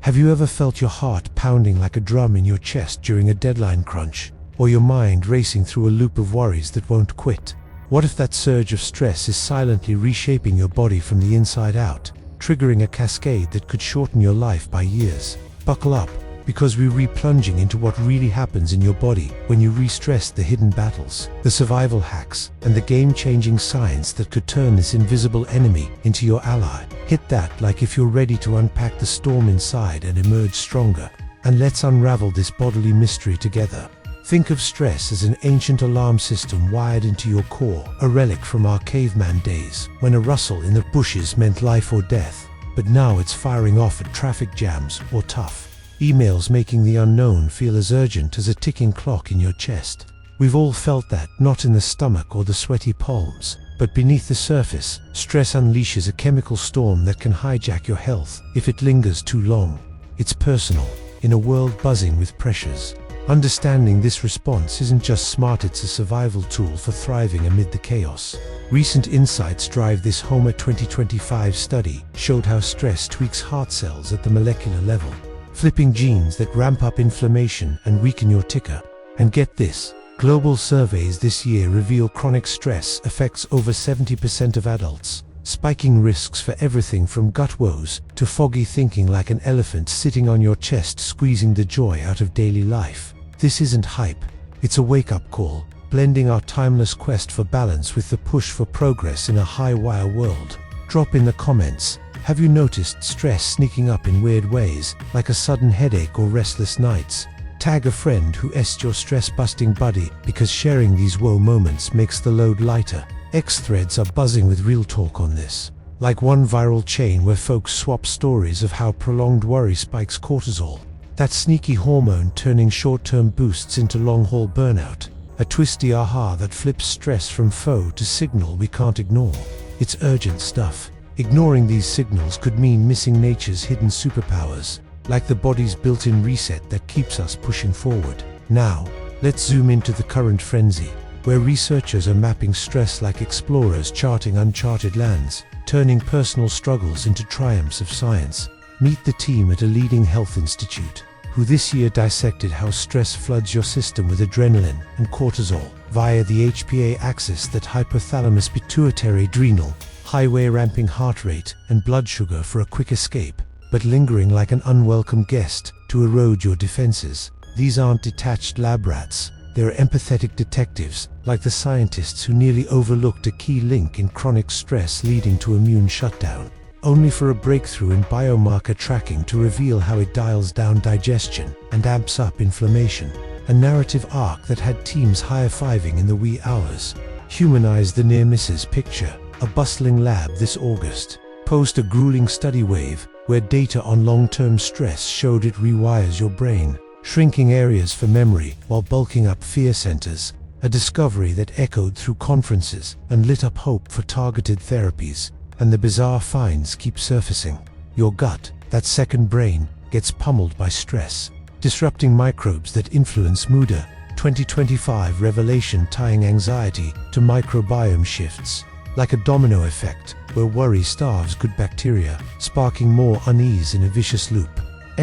Have you ever felt your heart pounding like a drum in your chest during a deadline crunch? Or your mind racing through a loop of worries that won't quit? What if that surge of stress is silently reshaping your body from the inside out, triggering a cascade that could shorten your life by years? Buckle up, because we're re-plunging into what really happens in your body when you re-stress, the hidden battles, the survival hacks, and the game-changing science that could turn this invisible enemy into your ally. Hit that like if you're ready to unpack the storm inside and emerge stronger. And let's unravel this bodily mystery together. Think of stress as an ancient alarm system wired into your core, a relic from our caveman days, when a rustle in the bushes meant life or death. But now it's firing off at traffic jams or tough emails, making the unknown feel as urgent as a ticking clock in your chest. We've all felt that, not in the stomach or the sweaty palms, but beneath the surface. Stress unleashes a chemical storm that can hijack your health if it lingers too long. It's personal, in a world buzzing with pressures. Understanding this response isn't just smart, it's a survival tool for thriving amid the chaos. Recent insights drive this home. A 2025 study showed how stress tweaks heart cells at the molecular level, flipping genes that ramp up inflammation and weaken your ticker. And get this, global surveys this year reveal chronic stress affects over 70% of adults, spiking risks for everything from gut woes to foggy thinking like an elephant sitting on your chest, squeezing the joy out of daily life. This isn't hype, it's a wake-up call, blending our timeless quest for balance with the push for progress in a high-wire world. Drop in the comments, have you noticed stress sneaking up in weird ways, like a sudden headache or restless nights? Tag a friend who is your stress-busting buddy, because sharing these woe moments makes the load lighter. X threads are buzzing with real talk on this, like one viral chain where folks swap stories of how prolonged worry spikes cortisol, that sneaky hormone turning short-term boosts into long-haul burnout, a twisty aha that flips stress from foe to signal we can't ignore. It's urgent stuff. Ignoring these signals could mean missing nature's hidden superpowers, like the body's built-in reset that keeps us pushing forward. Now, let's zoom into the current frenzy, where researchers are mapping stress like explorers charting uncharted lands, turning personal struggles into triumphs of science. Meet the team at a leading health institute, who this year dissected how stress floods your system with adrenaline and cortisol via the HPA axis, that hypothalamus pituitary adrenal highway, ramping heart rate and blood sugar for a quick escape, but lingering like an unwelcome guest to erode your defenses. These aren't detached lab rats, they're empathetic detectives, like the scientists who nearly overlooked a key link in chronic stress leading to immune shutdown, only for a breakthrough in biomarker tracking to reveal how it dials down digestion and amps up inflammation. A narrative arc that had teams high-fiving in the wee hours. Humanize the near misses. Picture a bustling lab this August. Post a grueling study wave where data on long-term stress showed it rewires your brain, shrinking areas for memory while bulking up fear centers. A discovery that echoed through conferences and lit up hope for targeted therapies. And the bizarre finds keep surfacing. Your gut, that second brain, gets pummeled by stress, disrupting microbes that influence mood. 2025 revelation tying anxiety to microbiome shifts, like a domino effect, where worry starves good bacteria, sparking more unease in a vicious loop.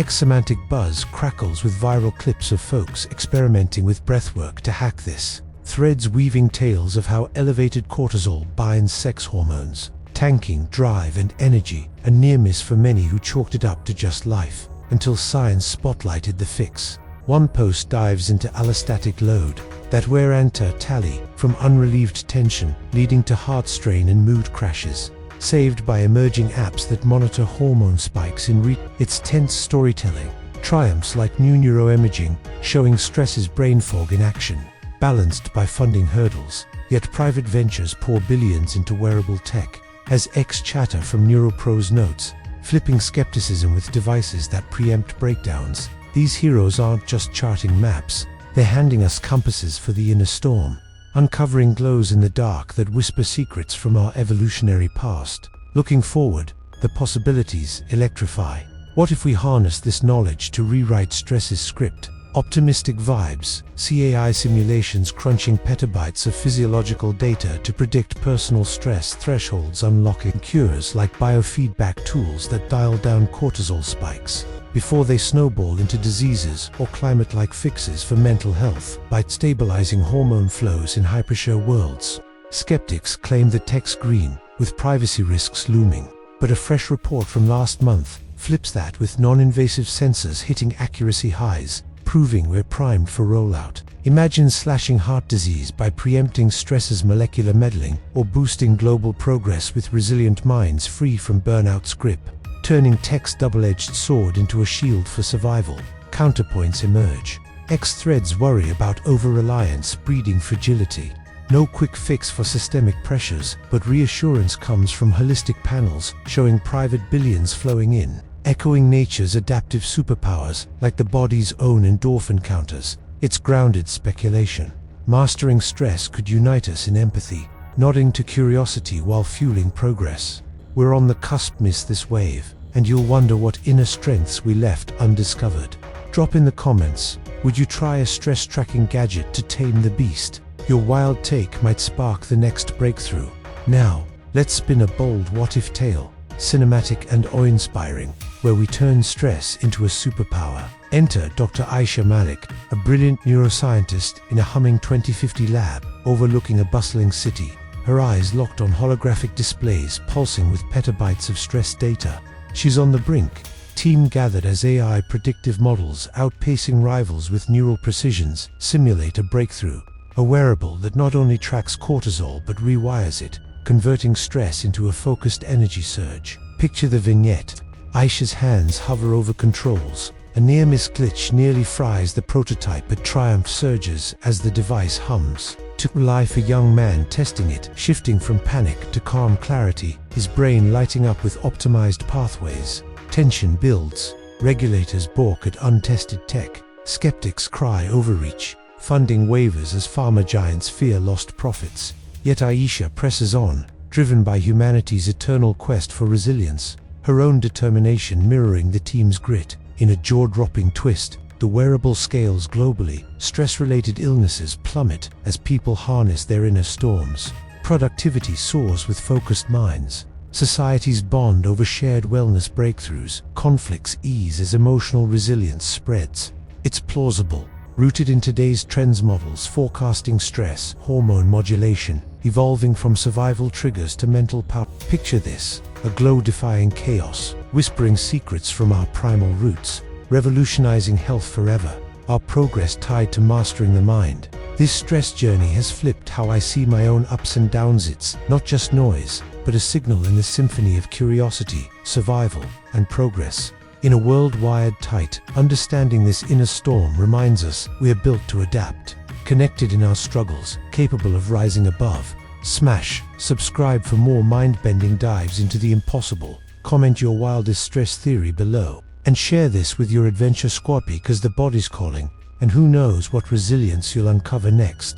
Semantic buzz crackles with viral clips of folks experimenting with breathwork to hack this. Threads weaving tales of how elevated cortisol binds sex hormones, tanking drive and energy, a near miss for many who chalked it up to just life, until science spotlighted the fix. One post dives into allostatic load, that wear and tear tally from unrelieved tension leading to heart strain and mood crashes, saved by emerging apps that monitor hormone spikes in its tense storytelling, triumphs like new neuroimaging showing stress's brain fog in action, balanced by funding hurdles, yet private ventures pour billions into wearable tech. As Chatter from NeuroPros notes, flipping skepticism with devices that preempt breakdowns. These heroes aren't just charting maps, they're handing us compasses for the inner storm, uncovering glows in the dark that whisper secrets from our evolutionary past. Looking forward, the possibilities electrify. What if we harness this knowledge to rewrite stress's script? Optimistic vibes, CAI simulations crunching petabytes of physiological data to predict personal stress thresholds, unlocking cures like biofeedback tools that dial down cortisol spikes. before they snowball into diseases or climate-like fixes for mental health by stabilizing hormone flows in high-pressure worlds. Skeptics claim the tech's green, with privacy risks looming. But a fresh report from last month flips that with non-invasive sensors hitting accuracy highs, proving we're primed for rollout. Imagine slashing heart disease by preempting stress's molecular meddling, or boosting global progress with resilient minds free from burnout's grip, turning tech's double-edged sword into a shield for survival. Counterpoints emerge. X-Threads worry about over-reliance breeding fragility. No quick fix for systemic pressures, but reassurance comes from holistic panels showing private billions flowing in, echoing nature's adaptive superpowers like the body's own endorphin counters. It's grounded speculation. Mastering stress could unite us in empathy, nodding to curiosity while fueling progress. We're on the cusp, miss this wave, and you'll wonder what inner strengths we left undiscovered. Drop in the comments, would you try a stress-tracking gadget to tame the beast? Your wild take might spark the next breakthrough. Now, let's spin a bold what-if tale, cinematic and awe-inspiring, where we turn stress into a superpower. Enter Dr. Aisha Malik, a brilliant neuroscientist in a humming 2050 lab overlooking a bustling city, her eyes locked on holographic displays pulsing with petabytes of stress data. She's on the brink, team gathered as AI predictive models outpacing rivals with neural precisions simulate a breakthrough. A wearable that not only tracks cortisol but rewires it, converting stress into a focused energy surge. Picture the vignette. Aisha's hands hover over controls. A near-miss glitch nearly fries the prototype, but triumph surges as the device hums. Took life a young man testing it, shifting from panic to calm clarity, his brain lighting up with optimized pathways. Tension builds. Regulators balk at untested tech. Skeptics cry overreach. Funding wavers as pharma giants fear lost profits. Yet Aisha presses on, driven by humanity's eternal quest for resilience, her own determination mirroring the team's grit. In a jaw-dropping twist, the wearable scales globally. Stress-related illnesses plummet as people harness their inner storms. Productivity soars with focused minds. Societies bond over shared wellness breakthroughs. Conflicts ease as emotional resilience spreads. It's plausible, rooted in today's trends models forecasting stress, hormone modulation, evolving from survival triggers to mental power. Picture this, a glow-defying chaos, whispering secrets from our primal roots, revolutionizing health forever, our progress tied to mastering the mind. This stress journey has flipped how I see my own ups and downs. It's not just noise, but a signal in the symphony of curiosity, survival, and progress. In a world wired tight, understanding this inner storm reminds us we are built to adapt, connected in our struggles, capable of rising above. Smash subscribe for more mind-bending dives into the impossible. Comment your wildest stress theory below, and share this with your adventure squad, because the body's calling, and who knows what resilience you'll uncover next.